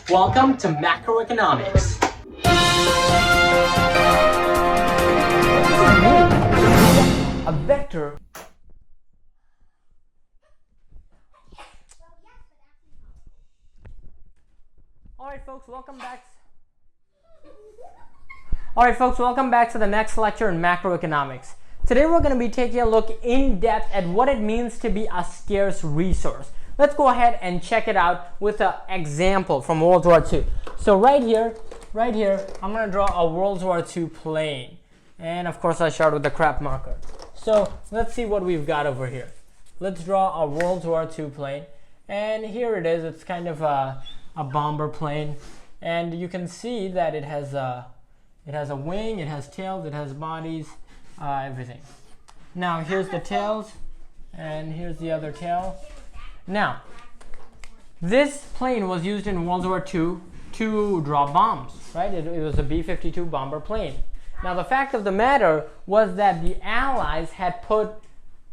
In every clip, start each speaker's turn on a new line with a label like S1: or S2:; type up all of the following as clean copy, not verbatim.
S1: Welcome to Macroeconomics. A vector. Alright folks, welcome back to the next lecture in macroeconomics. Today we're going to be taking a look in depth at what it means to be a scarce resource. Let's go ahead and check it out with an example from World War II. So right here, I'm going to draw a World War II plane. And of course I start with the crap marker. So let's see what we've got over here. Let's draw a World War II plane. And here it is. It's kind of a bomber plane. And you can see that it has a wing, it has tails, it has bodies, everything. Now here's the tails, and here's the other tail. Now, this plane was used in World War II to drop bombs, right? It was a B-52 bomber plane. Now, the fact of the matter was that the Allies had put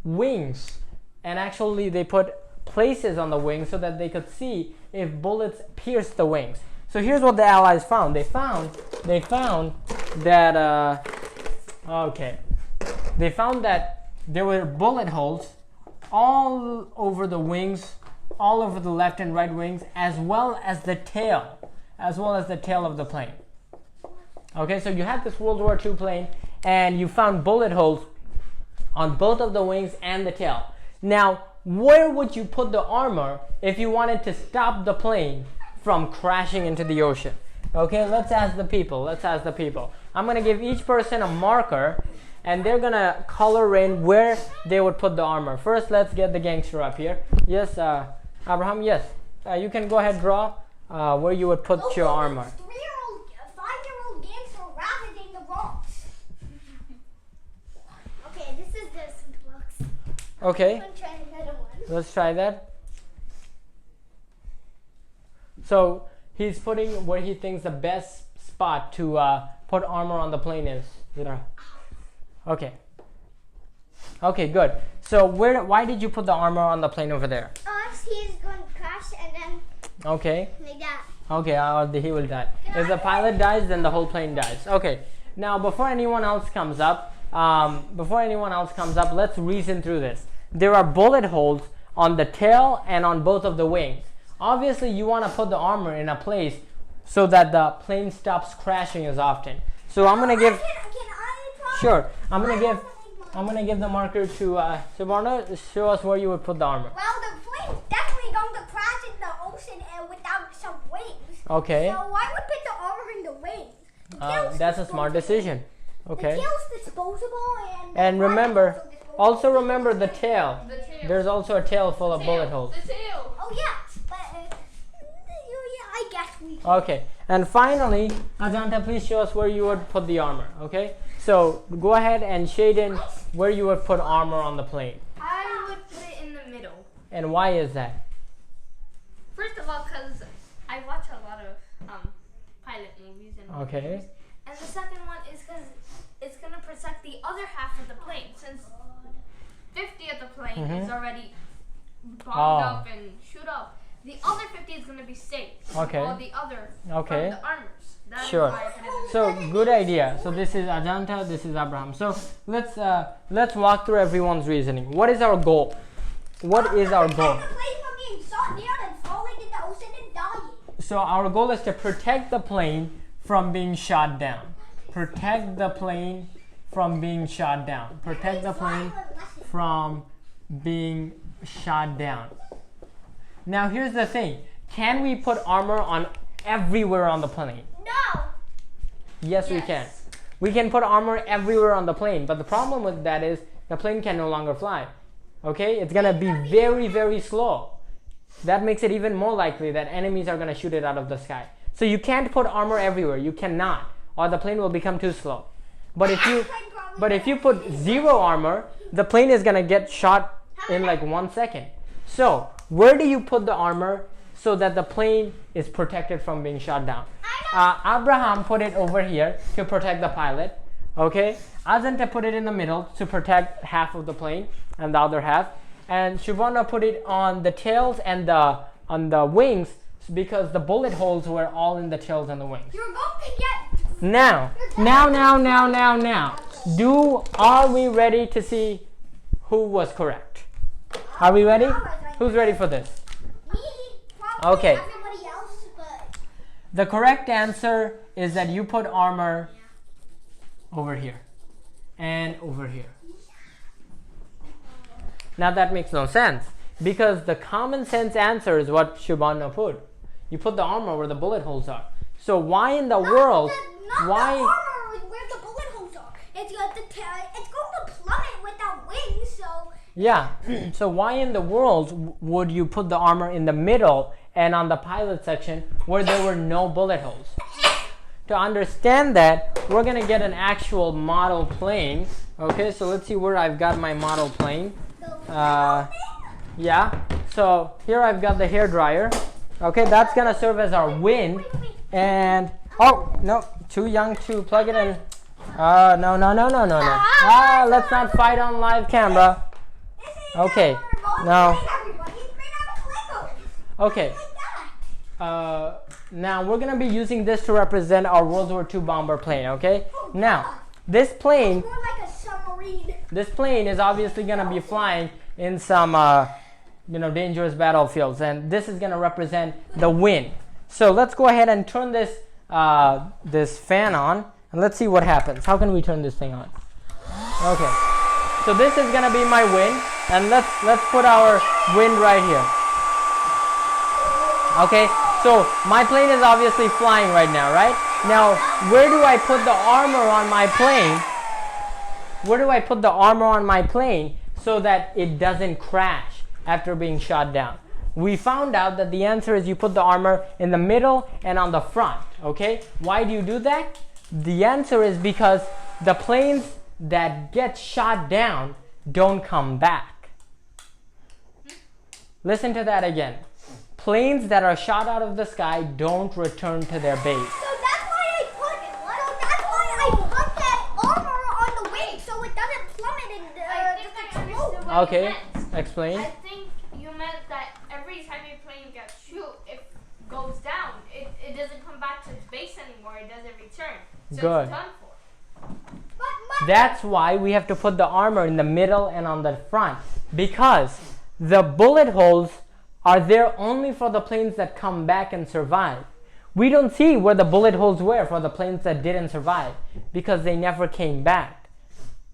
S1: wings, and actually they put places on the wings so that they could see if bullets pierced the wings. So here's what the Allies found. They found that there were bullet holes all over the wings, all over the left and right wings, as well as the tail of the plane. Okay, so you had this World War II plane, and you found bullet holes on both of the wings and the tail. Now, where would you put the armor if you wanted to stop the plane from crashing into the ocean? Okay, let's ask the people. I'm going to give each person a marker, and they're going to color in where they would put the armor. First, let's get the gangster up here. Yes, Abraham, yes. You can go ahead and draw where you would put your armor.
S2: 5-year-old gangster ravaging the rocks. Okay, this is the simplest.
S1: Okay, let's try that. So he's putting where he thinks the best spot to put armor on the plane is. Okay. Okay, good. So why did you put the armor on the plane over there?
S2: He's going to crash and then
S1: okay.
S2: like that.
S1: Okay, he will die. If the pilot dies, then the whole plane dies. Okay. Now, before anyone else comes up, let's reason through this. There are bullet holes on the tail and on both of the wings. Obviously, you want to put the armor in a place so that the plane stops crashing as often. So I'm gonna give. Sure. I'm gonna give the marker to Subarna. Show us where you would put the armor.
S2: Well, the plane's definitely going to crash in the ocean without some wings.
S1: Okay.
S2: So why would put the armor in the wings?
S1: That's a smart decision. Okay.
S2: The tail's disposable
S1: and remember the tail. There's also a tail full of bullet holes.
S3: The tail.
S2: Oh yeah, but I guess we.
S1: Okay. And finally, Ajanta, please show us where you would put the armor. Okay. So go ahead and shade in where you would put armor on the plane.
S3: I would put it in the middle.
S1: And why is that?
S3: First of all, because I watch a lot of pilot movies and
S1: okay.
S3: And the second one is because it's going to protect the other half of the plane, since 50 of the plane is already bombed up and shoot up. The other 50 is going to be safe.
S1: Okay.
S3: All the other from the armors. That
S1: sure.
S3: Is why I put it in the
S1: so good idea. So this is Ajanta, this is Abraham. So let's walk through everyone's reasoning. What is our goal? What is our goal?
S2: The plane from being shot down and falling in the ocean and dying.
S1: So our goal is to protect the plane from being shot down. Protect the plane from being shot down. Protect the plane from being shot down. Now here's the thing. Can we put armor on everywhere on the plane?
S2: No.
S1: Yes, we can. We can put armor everywhere on the plane, but the problem with that is the plane can no longer fly. Okay? It's going to be very, very slow. That makes it even more likely that enemies are going to shoot it out of the sky. So you can't put armor everywhere. You cannot, or the plane will become too slow. But if you put zero armor, the plane is going to get shot in like 1 second. So where do you put the armor so that the plane is protected from being shot down? Abraham put it over here to protect the pilot. Okay, Azanta put it in the middle to protect half of the plane and the other half, and Shivana put it on the tails and the the wings because the bullet holes were all in the tails and the wings.
S2: You're going to get.
S1: Now. Are we ready to see who was correct? Are we ready? Who's ready for this?
S2: Me, probably
S1: Okay.
S2: everybody else, but.
S1: The correct answer is that you put armor over here and over here. Now that makes no sense because the common sense answer is what Shubhana put. You put the armor where the bullet holes are. So why in the world? Why?
S2: The armor is where the bullet holes are. It's going to plummet without wings, so.
S1: Yeah. So why in the world would you put the armor in the middle and on the pilot section where there were no bullet holes? To understand that, we're gonna get an actual model plane. Okay, so let's see where I've got my model plane. Yeah. So here I've got the hair dryer. Okay, that's gonna serve as our wind. And oh no, too young to plug it in. No. Let's not fight on live camera. Okay. No. Okay. Now we're gonna be using this to represent our World War II bomber plane. Okay. Now this plane.
S2: More like a submarine.
S1: This plane is obviously gonna be flying in some dangerous battlefields, and this is gonna represent the wind. So let's go ahead and turn this this fan on, and let's see what happens. How can we turn this thing on? Okay. So this is gonna be my wind, and let's put our wind right here. Okay. So my plane is obviously flying right now, right? Now, where do I put the armor on my plane? Where do I put the armor on my plane so that it doesn't crash after being shot down? We found out that the answer is you put the armor in the middle and on the front, okay? Why do you do that? The answer is because the planes that get shot down don't come back. Listen to that again. Planes that are shot out of the sky don't return to their base.
S2: So that's why I put that armor on the wing so it doesn't plummet and explode.
S1: Okay, explain.
S3: I think you meant that every time your plane gets it goes down. It doesn't come back to its base anymore. It doesn't return. So
S1: Good.
S3: It's done for.
S1: That's why we have to put the armor in the middle and on the front, because the bullet holes are there only for the planes that come back and survive. We don't see where the bullet holes were for the planes that didn't survive because they never came back.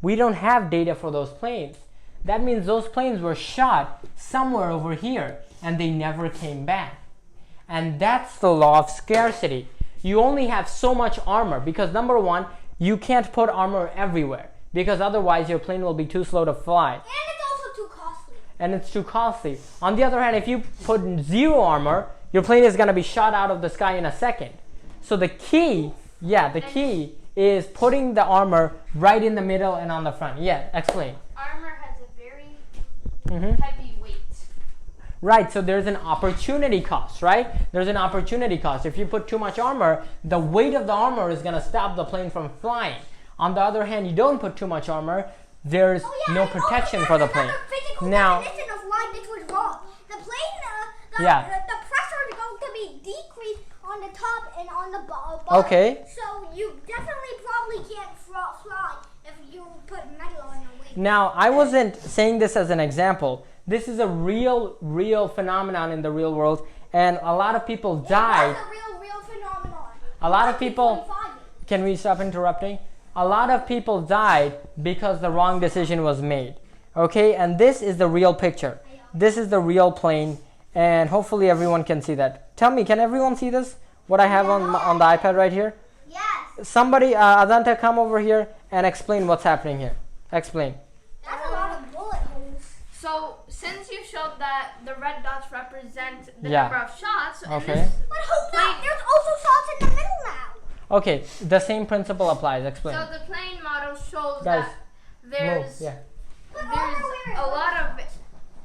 S1: We don't have data for those planes. That means those planes were shot somewhere over here and they never came back. And that's the law of scarcity. You only have so much armor because number one, you can't put armor everywhere because otherwise your plane will be too slow to fly.
S2: And it's also too costly.
S1: And it's too costly. On the other hand, if you put zero armor, your plane is going to be shot out of the sky in a second. So the key is putting the armor right in the middle and on the front. Yeah, explain.
S3: Armor has a very heavy weight.
S1: Right, so there's an opportunity cost, right? There's an opportunity cost. If you put too much armor, the weight of the armor is going to stop the plane from flying. On the other hand, you don't put too much armor, there's no protection for the plane. Now,
S2: definition of why this was wrong. The plane, the pressure is going to be decreased on the top and on the bottom.
S1: Okay.
S2: So you definitely probably can't fly if you put metal on your wing.
S1: Now, I wasn't saying this as an example. This is a real phenomenon in the real world, and a lot of people died.
S2: It's a real phenomenon.
S1: A lot of people. Can we stop interrupting? A lot of people died because the wrong decision was made. Okay, and this is the real picture. This is the real plane, and hopefully everyone can see that. Tell me, can everyone see this? What I have on the iPad right here?
S2: Yes.
S1: Somebody, Adanta, come over here and explain what's happening here. Explain.
S2: That's a lot of bullet holes.
S3: So, since you showed that the red dots represent the number of shots,
S1: Okay.
S2: But hold on, there's also shots in the middle now.
S1: Okay, the same principle applies. Explain.
S3: so the plane model shows
S1: Guys,
S3: that there's
S1: Yeah.
S3: a lot of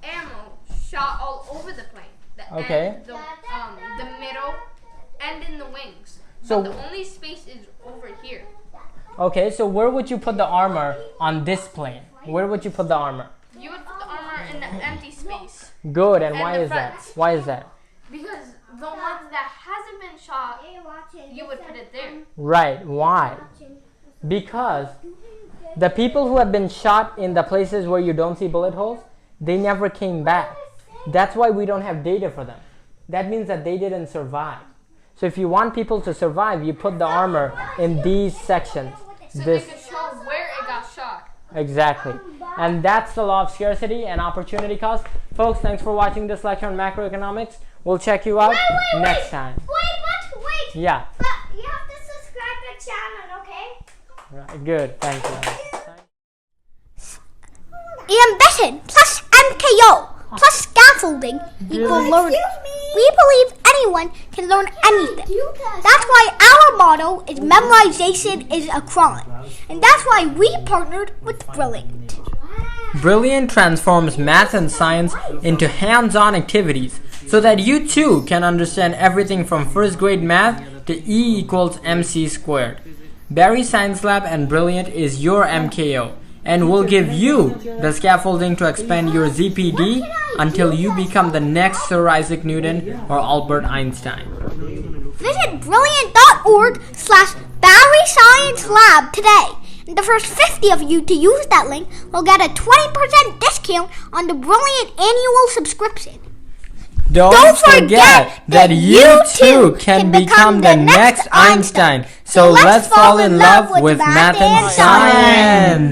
S3: ammo shot all over the plane.
S1: Okay.
S3: And the middle and in the wings.
S1: So
S3: But the only space is over here.
S1: Okay, so where would you put the armor on this plane? Where would you put the armor?
S3: You would put the armor in the empty space.
S1: Good, and
S3: And
S1: why
S3: the
S1: is that?
S3: front.
S1: Why is that?
S3: Because the ones that hasn't been shot, you would put it there.
S1: Right. Why? Because the people who have been shot in the places where you don't see bullet holes, they never came back. That's why we don't have data for them. That means that they didn't survive. So if you want people to survive, you put the armor in these sections.
S3: So you can show where it got shot.
S1: Exactly. And that's the law of scarcity and opportunity cost. Folks, thanks for watching this lecture on macroeconomics. We'll check you out next time.
S2: Wait.
S1: Yeah.
S2: But you have to subscribe to the channel, okay?
S1: Right, good. Thank you.
S2: Embedded plus MKO plus scaffolding equals learning. We believe anyone can learn anything. That's why our motto is memorization is a crime. And that's why we partnered with Brilliant.
S1: Brilliant transforms math and science into hands-on activities so that you too can understand everything from first grade math to E equals MC squared. Barry Science Lab and Brilliant is your MKO and will give you the scaffolding to expand your ZPD until you become the next Sir Isaac Newton or Albert Einstein.
S2: Visit brilliant.org/Barry Science Lab today. And the first 50 of you to use that link will get a 20% discount on the Brilliant annual subscription.
S1: Don't forget that you too can become the next Einstein. So let's fall in love with math and science.